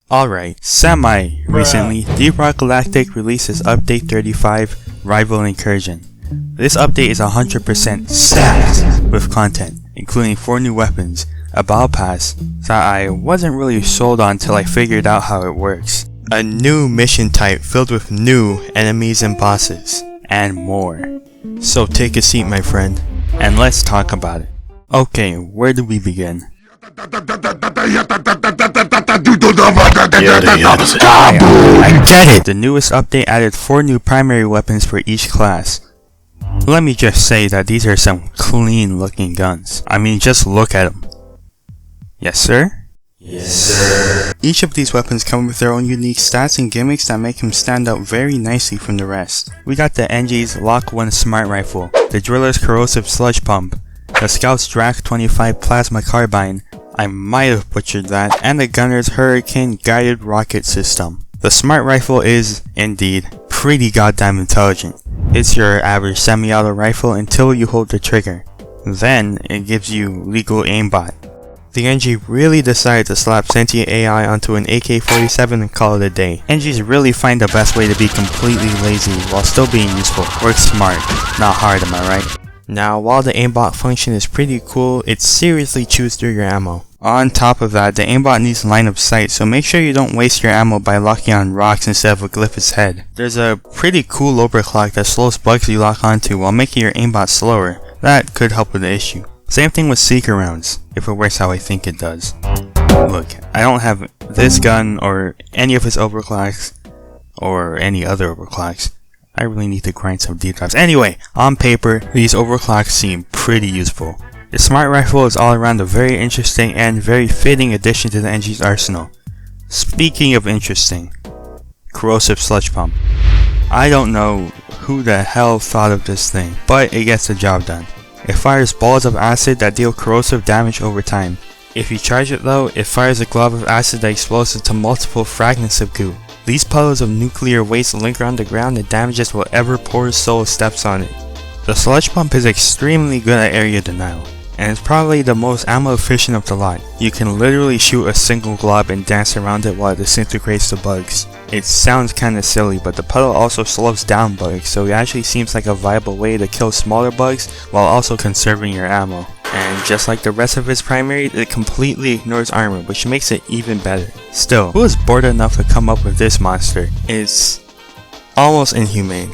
Alright, recently, Rock Galactic releases Update 35, Rival Incursion. This update is 100% stacked with content, including 4 new weapons, a battle pass that I wasn't really sold on till I figured out how it works, a new mission type filled with new enemies and bosses, and more. So take a seat, my friend, and let's talk about it. Okay, where do we begin? I get it! The newest update added 4 new primary weapons for each class. Let me just say that these are some clean looking guns. I mean, just look at them. Yes sir? Yes sir. Each of these weapons come with their own unique stats and gimmicks that make them stand out very nicely from the rest. We got the NG's Lock 1 Smart Rifle, the Driller's Corrosive Sludge Pump, the Scout's Drac 25 Plasma Carbine, I might have butchered that, and the Gunner's Hurricane Guided Rocket System. The Smart Rifle is, indeed, pretty goddamn intelligent. It's your average semi-auto rifle until you hold the trigger. Then, it gives you legal aimbot. The NG really decided to slap sentient AI onto an AK-47 and call it a day. NGs really find the best way to be completely lazy while still being useful. Work smart, not hard, am I right? Now, while the aimbot function is pretty cool, it seriously chews through your ammo. On top of that, the aimbot needs line of sight, so make sure you don't waste your ammo by locking on rocks instead of a Glyph's head. There's a pretty cool overclock that slows bugs you lock onto while making your aimbot slower. That could help with the issue. Same thing with seeker rounds, if it works how I think it does. Look, I don't have this gun or any of his overclocks, or any other overclocks. I really need to grind some details. Anyway, on paper, these overclocks seem pretty useful. The Smart Rifle is all around a very interesting and very fitting addition to the NG's arsenal. Speaking of interesting, Corrosive Sludge Pump. I don't know who the hell thought of this thing, but it gets the job done. It fires balls of acid that deal corrosive damage over time. If you charge it though, it fires a glob of acid that explodes into multiple fragments of goo. These puddles of nuclear waste linger on the ground and damages whatever poor soul steps on it. The Sludge Pump is extremely good at area denial, and it's probably the most ammo efficient of the lot. You can literally shoot a single glob and dance around it while it disintegrates the bugs. It sounds kinda silly, but the puddle also slows down bugs, so it actually seems like a viable way to kill smaller bugs while also conserving your ammo. And just like the rest of its primary, it completely ignores armor, which makes it even better. Still, who was bored enough to come up with this monster? It's almost inhumane.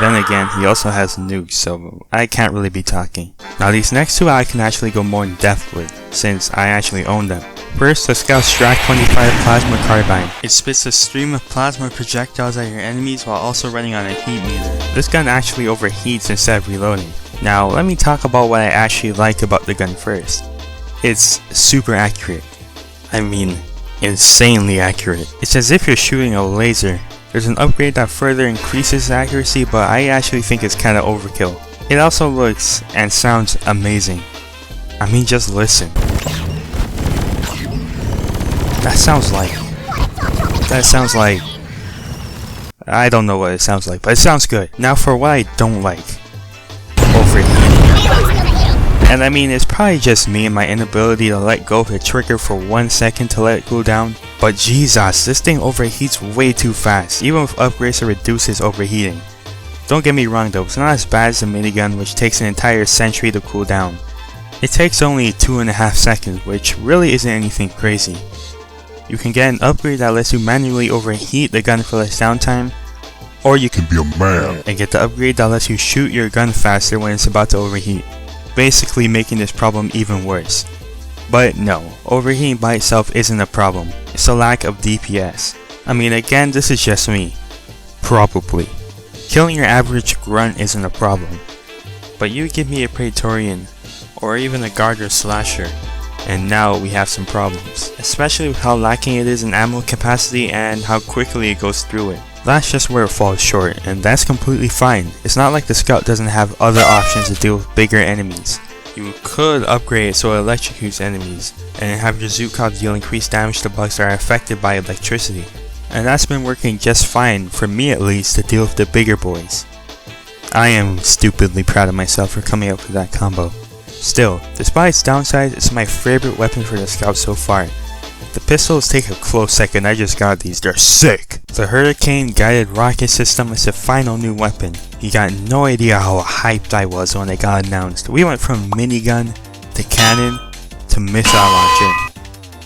Then again, he also has nukes, so I can't really be talking. Now these next 2 I can actually go more in depth with, since I actually own them. First, the Scout's Drac 25 Plasma Carbine. It spits a stream of plasma projectiles at your enemies while also running on a heat meter. This gun actually overheats instead of reloading. Now let me talk about what I actually like about the gun first. It's super accurate. I mean, insanely accurate. It's as if you're shooting a laser. There's an upgrade that further increases accuracy, but I actually think it's kinda overkill. It also looks and sounds amazing. I mean, just listen. That sounds like... I don't know what it sounds like, but it sounds good. Now for what I don't like. Overheating. And I mean, it's probably just me and my inability to let go of the trigger for 1 second to let it cool down. But Jesus, this thing overheats way too fast, even with upgrades to reduce its overheating. Don't get me wrong though, it's not as bad as the minigun, which takes an entire century to cool down. It takes only 2.5 seconds, which really isn't anything crazy. You can get an upgrade that lets you manually overheat the gun for less downtime, or you can be a man and get the upgrade that lets you shoot your gun faster when it's about to overheat, basically making this problem even worse. But no, overheating by itself isn't a problem, it's a lack of DPS. I mean, again, this is just me. Probably. Killing your average grunt isn't a problem, but you give me a Praetorian, or even a guard or slasher, and now we have some problems, especially with how lacking it is in ammo capacity and how quickly it goes through it. That's just where it falls short, and that's completely fine. It's not like the Scout doesn't have other options to deal with bigger enemies. You could upgrade it so it electrocutes enemies, and have your Zukov deal increased damage to bugs that are affected by electricity. And that's been working just fine, for me at least, to deal with the bigger boys. I am stupidly proud of myself for coming up with that combo. Still, despite its downsides, it's my favorite weapon for the Scout so far. The pistols take a close second, I just got these, they're sick! The Hurricane guided rocket system is the final new weapon. You got no idea how hyped I was when it got announced. We went from minigun, to cannon, to missile launcher.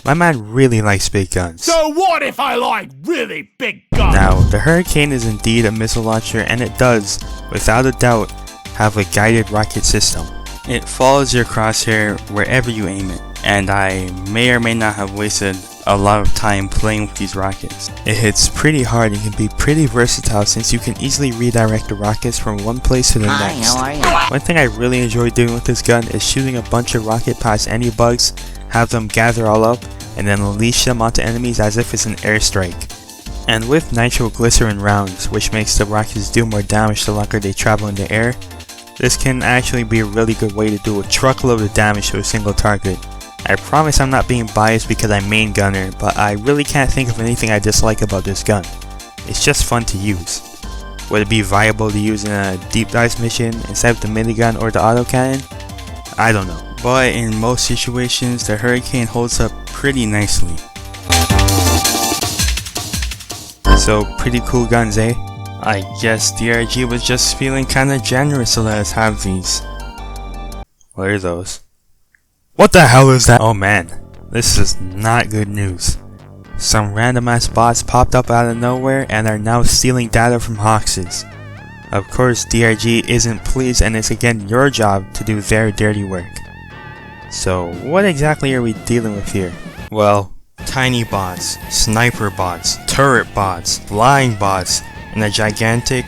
My man really likes big guns. So what if I like really big guns? Now, the Hurricane is indeed a missile launcher, and it does, without a doubt, have a guided rocket system. It follows your crosshair wherever you aim it, and I may or may not have wasted a lot of time playing with these rockets. It hits pretty hard and can be pretty versatile since you can easily redirect the rockets from one place to the next. How are you? One thing I really enjoy doing with this gun is shooting a bunch of rocket past any bugs, have them gather all up, and then unleash them onto enemies as if it's an airstrike. And with nitroglycerin rounds, which makes the rockets do more damage the longer they travel in the air, this can actually be a really good way to do a truckload of damage to a single target. I promise I'm not being biased because I'm main gunner, but I really can't think of anything I dislike about this gun. It's just fun to use. Would it be viable to use in a deep dive mission instead of the minigun or the autocannon? I don't know, but in most situations the Hurricane holds up pretty nicely. So pretty cool guns, eh? I guess DRG was just feeling kinda generous to let us have these. What are those? What the hell is that? Oh man, this is not good news. Some random ass bots popped up out of nowhere and are now stealing data from Hoxes. Of course DRG isn't pleased, and it's again your job to do their dirty work. So what exactly are we dealing with here? Well, tiny bots, sniper bots, turret bots, flying bots, and a gigantic...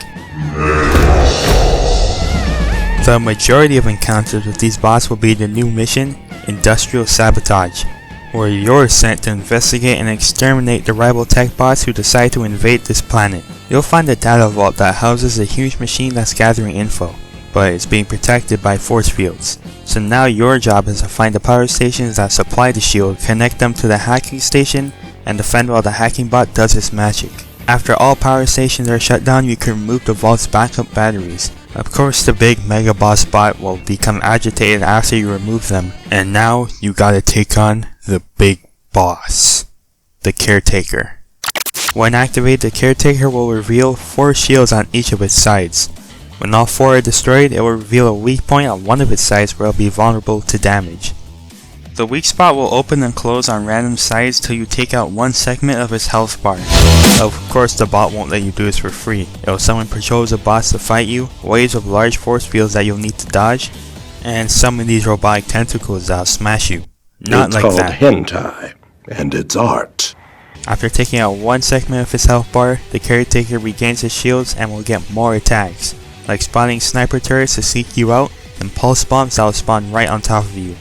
The majority of encounters with these bots will be the new mission, Industrial Sabotage, where you're sent to investigate and exterminate the rival tech bots who decide to invade this planet. You'll find a data vault that houses a huge machine that's gathering info, but it's being protected by force fields. So now your job is to find the power stations that supply the shield, connect them to the hacking station, and defend while the hacking bot does its magic. After all power stations are shut down, you can remove the vault's backup batteries. Of course, the big mega boss bot will become agitated after you remove them, and now you gotta take on the big boss, the Caretaker. When activated, the Caretaker will reveal 4 shields on each of its sides. When all 4 are destroyed, it will reveal a weak point on one of its sides where it will be vulnerable to damage. The weak spot will open and close on random sides till you take out one segment of its health bar. Of course, the bot won't let you do this for free. It will summon patrols of bots to fight you, waves of large force fields that you'll need to dodge, and summon these robotic tentacles that'll smash you. Not like that. It's called hentai, and it's art. After taking out one segment of its health bar, the Caretaker regains its shields and will get more attacks, like spawning sniper turrets to seek you out, and pulse bombs that will spawn right on top of you.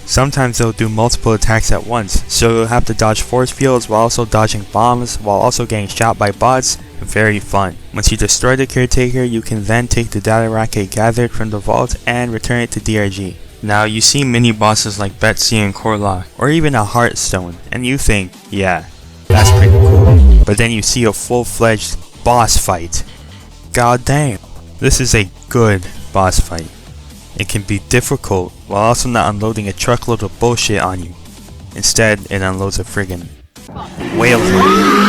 Sometimes they'll do multiple attacks at once, so you'll have to dodge force fields while also dodging bombs, while also getting shot by bots. Very fun. Once you destroy the Caretaker, you can then take the data rocket gathered from the vault and return it to DRG. Now you see mini bosses like Betsy and Corlock, or even a Hearthstone, and you think, yeah, that's pretty cool. But then you see a full-fledged boss fight. God damn. This is a good boss fight. It can be difficult while also not unloading a truckload of bullshit on you. Instead, it unloads a friggin' whale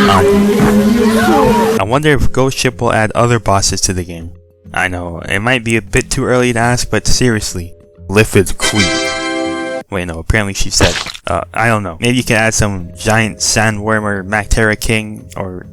on you. I wonder if Ghost Ship will add other bosses to the game. I know, it might be a bit too early to ask, but seriously, Liffid Queen. Wait, no, apparently she said, I don't know. Maybe you can add some giant sandworm or Mactera King or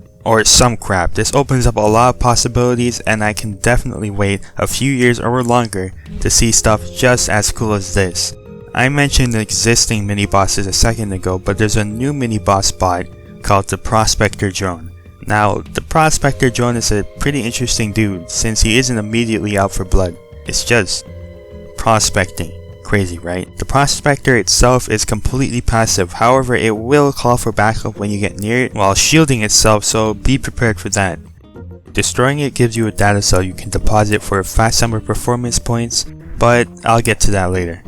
some crap. This opens up a lot of possibilities, and I can definitely wait a few years or longer to see stuff just as cool as this. I mentioned the existing mini-bosses a second ago, but there's a new mini-boss bot called the Prospector Drone. Now, the Prospector Drone is a pretty interesting dude since he isn't immediately out for blood. It's just prospecting. Crazy, right? The Prospector itself is completely passive, however it will call for backup when you get near it while shielding itself, so be prepared for that. Destroying it gives you a data cell you can deposit for fast summer performance points, but I'll get to that later.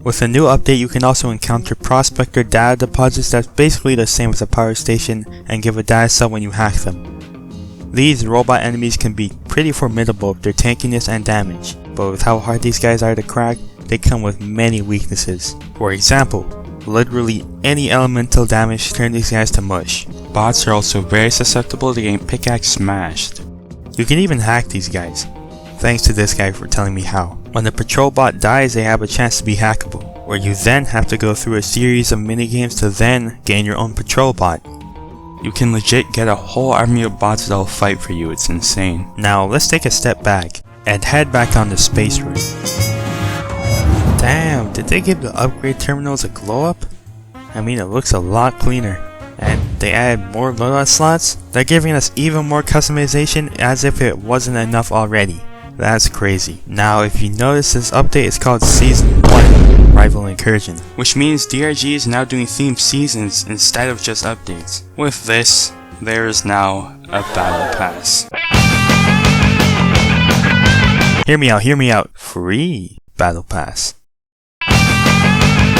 With a new update, you can also encounter Prospector data deposits that's basically the same as a power station and give a data cell when you hack them. These robot enemies can be pretty formidable with their tankiness and damage, but with how hard these guys are to crack, they come with many weaknesses. For example, literally any elemental damage to turn these guys to mush. Bots are also very susceptible to getting pickaxe smashed. You can even hack these guys. Thanks to this guy for telling me how. When the patrol bot dies, they have a chance to be hackable, where you then have to go through a series of minigames to then gain your own patrol bot. You can legit get a whole army of bots that'll fight for you, it's insane. Now let's take a step back and head back on the space route. Damn, did they give the upgrade terminals a glow up? I mean, it looks a lot cleaner. And they added more loadout slots? They're giving us even more customization as if it wasn't enough already. That's crazy. Now if you notice, this update is called Season 1, Rival Incursion, which means DRG is now doing themed seasons instead of just updates. With this, there is now a battle pass. Hear me out. Free battle pass.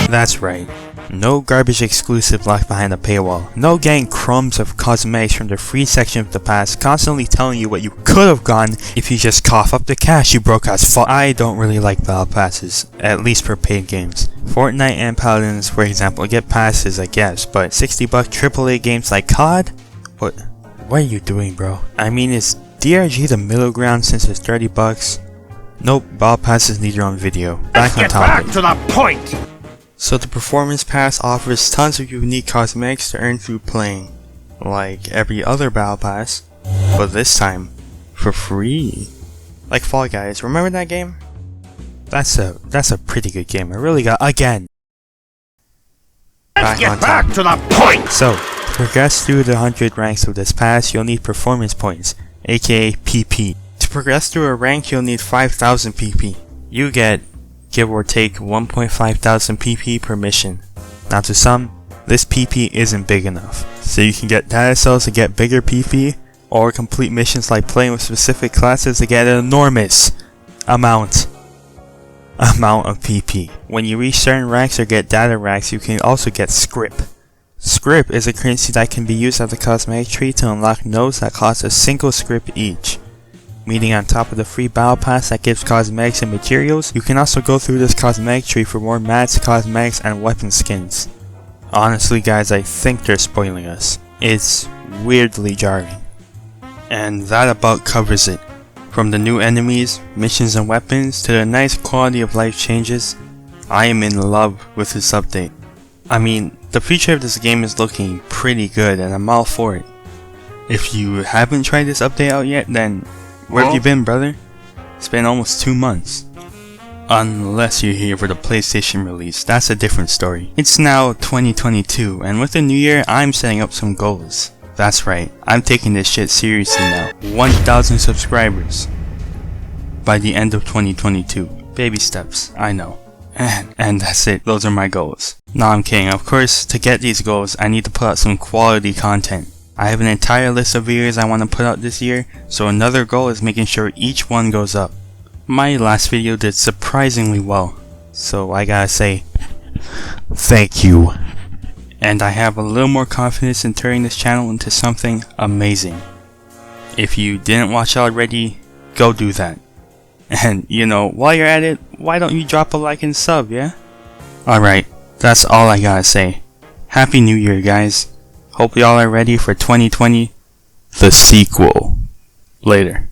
That's right. No garbage exclusive locked behind a paywall. No getting crumbs of cosmetics from the free section of the pass constantly telling you what you could have gotten if you just cough up the cash you broke as fuck. I don't really like battle passes, at least for paid games. Fortnite and Paladins, for example, get passes I guess, but $60 AAA games like COD? What are you doing, bro? I mean, is DRG the middle ground since it's $30? Nope, battle passes need your own video. Let's get back to the point! So the Performance Pass offers tons of unique cosmetics to earn through playing, like every other Battle Pass, but this time, for free. Like Fall Guys, remember that game? That's a pretty good game, I really got, again! Let's get back to the point! So, to progress through the 100 ranks of this pass, you'll need performance points, aka PP. To progress through a rank, you'll need 5,000 PP. You get, give or take, 1,500 PP per mission. Now to some, this PP isn't big enough, so you can get data cells to get bigger PP, or complete missions like playing with specific classes to get an enormous amount of PP. When you reach certain ranks or get data racks, you can also get scrip. Scrip is a currency that can be used at the cosmetic tree to unlock nodes that cost a single scrip each. Meaning on top of the free battle pass that gives cosmetics and materials, you can also go through this cosmetic tree for more mats, cosmetics, and weapon skins. Honestly guys, I think they're spoiling us. It's weirdly jarring. And that about covers it. From the new enemies, missions and weapons, to the nice quality of life changes, I am in love with this update. I mean, the future of this game is looking pretty good and I'm all for it. If you haven't tried this update out yet, then where have you been, brother? It's been almost 2 months. Unless you're here for the PlayStation release, that's a different story. It's now 2022, and with the new year, I'm setting up some goals. That's right, I'm taking this shit seriously now. 1,000 subscribers by the end of 2022. Baby steps, I know. And that's it, those are my goals. No, I'm kidding. Of course, to get these goals, I need to put out some quality content. I have an entire list of videos I want to put out this year, so another goal is making sure each one goes up. My last video did surprisingly well, so I gotta say, thank you. And I have a little more confidence in turning this channel into something amazing. If you didn't watch already, go do that. And you know, while you're at it, why don't you drop a like and sub, yeah? Alright, that's all I gotta say. Happy New Year, guys. Hope y'all are ready for 2020, the sequel. Later.